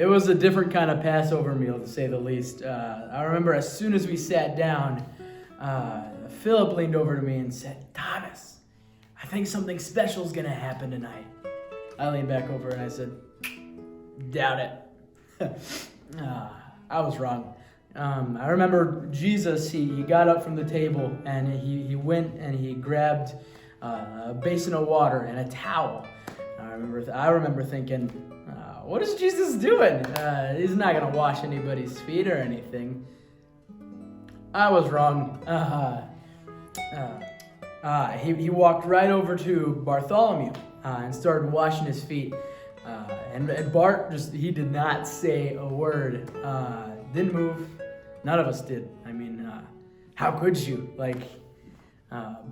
It was a different kind of Passover meal, to say the least. I remember as soon as we sat down, Philip leaned over to me and said, "Thomas, I think something special is going to happen tonight." I leaned back over and I said, "Doubt it." I was wrong. I remember Jesus, he got up from the table and he went and he grabbed a basin of water and a towel. I remember thinking, what is Jesus doing? He's not going to wash anybody's feet or anything. I was wrong. He walked right over to Bartholomew and started washing his feet. And Bart he did not say a word. Didn't move. None of us did. I mean, how could you?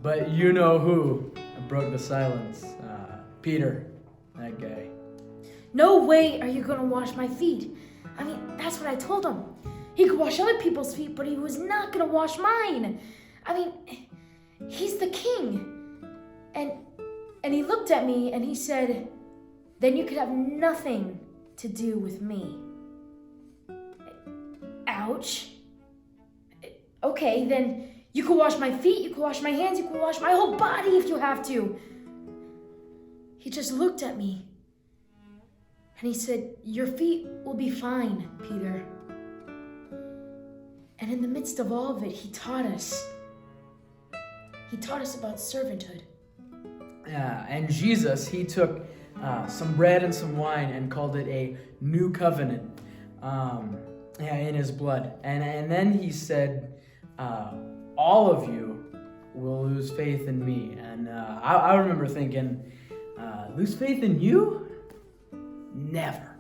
But you know who broke the silence. Peter, that guy. No way are you going to wash my feet. I mean, that's what I told him. He could wash other people's feet, but he was not going to wash mine. I mean, he's the king. And he looked at me and he said, "Then you could have nothing to do with me." Ouch. Okay, then you could wash my feet, you could wash my hands, you could wash my whole body if you have to. He just looked at me. And he said, "Your feet will be fine, Peter." And in the midst of all of it, he taught us. He taught us about servanthood. And Jesus, he took some bread and some wine and called it a new covenant in his blood. And then he said, all of you will lose faith in me. And I remember thinking, lose faith in you? Never.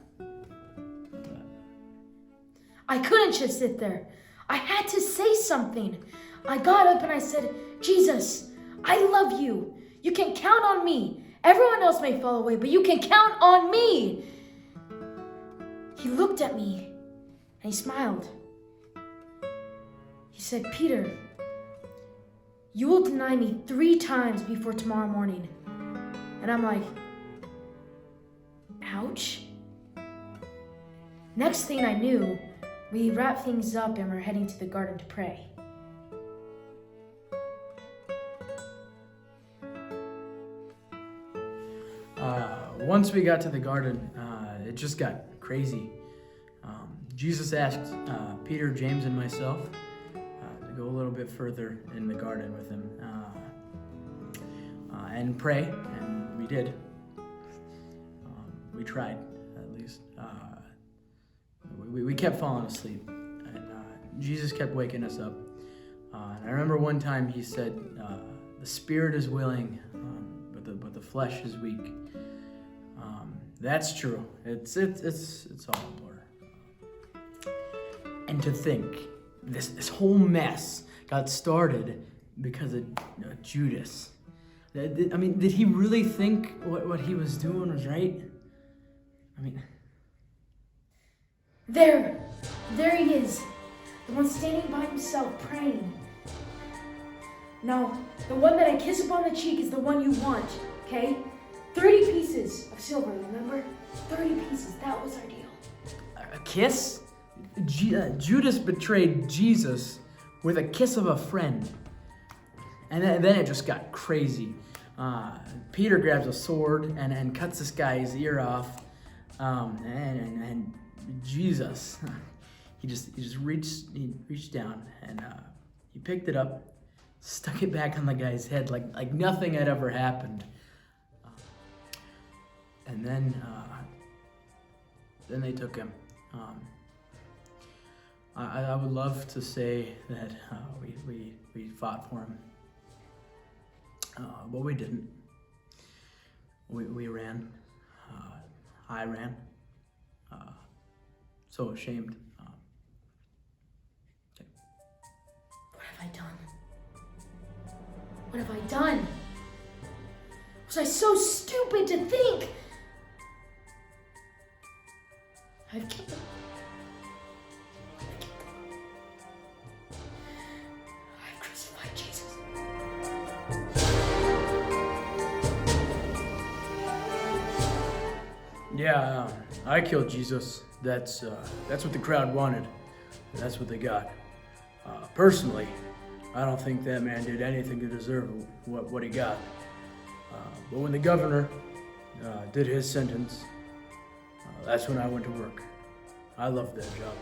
I couldn't just sit there. I had to say something. I got up and I said, "Jesus, I love you. You can count on me. Everyone else may fall away, but you can count on me." He looked at me and he smiled. He said, "Peter, you will deny me 3 times before tomorrow morning." And I'm like, ouch. Next thing I knew, we wrapped things up and we're heading to the garden to pray. Once we got to the garden, it just got crazy. Jesus asked Peter, James, and myself to go a little bit further in the garden with him and pray, and we did. We tried, at least. We kept falling asleep, and Jesus kept waking us up. And I remember one time he said, "The spirit is willing, but the flesh is weak." That's true. It's all a blur. And to think this whole mess got started because of Judas. I mean, did he really think what he was doing was right? I mean, There he is, the one standing by himself praying. Now, the one that I kiss upon the cheek is the one you want, okay? 30 pieces of silver, remember? 30 pieces, that was our deal. a kiss? Judas betrayed Jesus with a kiss of a friend. And then it just got crazy. Peter grabs a sword and cuts this guy's ear off. And Jesus, he just reached down and he picked it up, stuck it back on the guy's head like nothing had ever happened. And then they took him. I would love to say that we fought for him, but we didn't. We ran. I ran. So ashamed. What have I done? What have I done? Was I so stupid to think? I've killed him. I've crucified Jesus. Yeah, I killed Jesus. That's what the crowd wanted. That's what they got. Personally, I don't think that man did anything to deserve what he got. But when the governor did his sentence, that's when I went to work. I loved that job.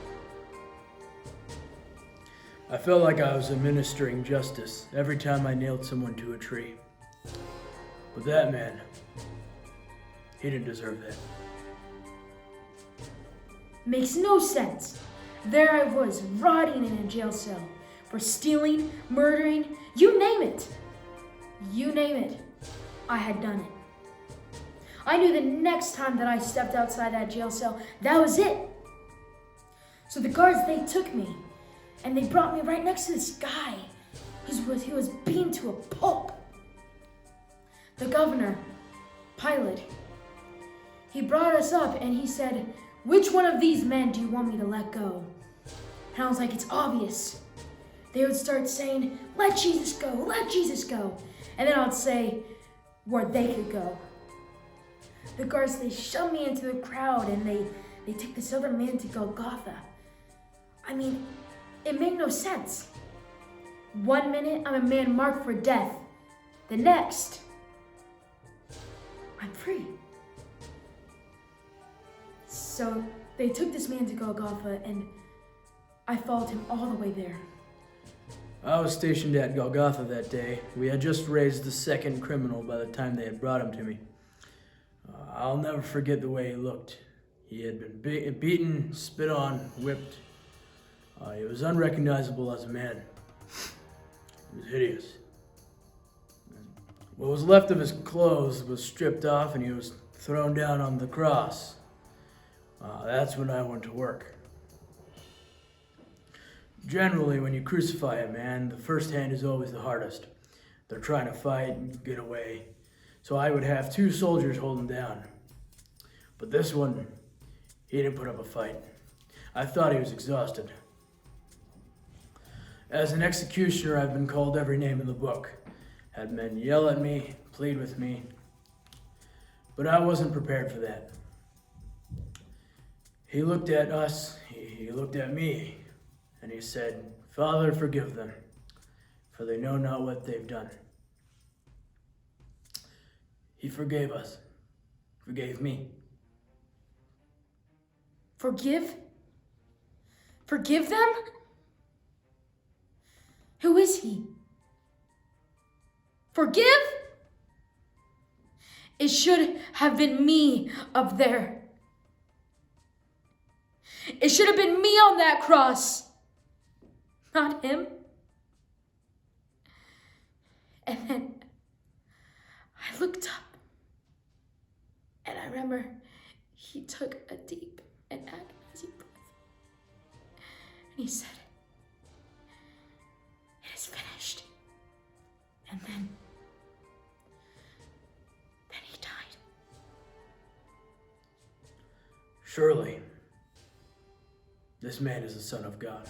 I felt like I was administering justice every time I nailed someone to a tree. But that man, he didn't deserve that. Makes no sense. There I was, rotting in a jail cell for stealing, murdering, you name it. You name it. I had done it. I knew the next time that I stepped outside that jail cell, that was it. So the guards, they took me, and they brought me right next to this guy who was beaten to a pulp. The governor, Pilate, he brought us up and he said, "Which one of these men do you want me to let go?" And I was like, "It's obvious." They would start saying, "Let Jesus go, let Jesus go." And then I would say where they could go. The guards, they shoved me into the crowd and they took this other man to Golgotha. I mean, it made no sense. 1 minute, I'm a man marked for death. The next, I'm free. So they took this man to Golgotha and I followed him all the way there. I was stationed at Golgotha that day. We had just raised the second criminal by the time they had brought him to me. I'll never forget the way he looked. He had been beaten, spit on, whipped. He was unrecognizable as a man. He was hideous. What was left of his clothes was stripped off and he was thrown down on the cross. That's when I went to work. Generally, when you crucify a man, the first hand is always the hardest. They're trying to fight and get away. So I would have 2 soldiers hold him down. But this one, he didn't put up a fight. I thought he was exhausted. As an executioner, I've been called every name in the book. Had men yell at me, plead with me. But I wasn't prepared for that. He looked at us, he looked at me, and he said, "Father, forgive them, for they know not what they've done." He forgave us, forgave me. Forgive? Forgive them? Who is he? Forgive? It should have been me up there. It should have been me on that cross, not him. And then I looked up and I remember he took a deep and agonizing breath and he said, "It is finished." And then he died. Surely, this man is the Son of God.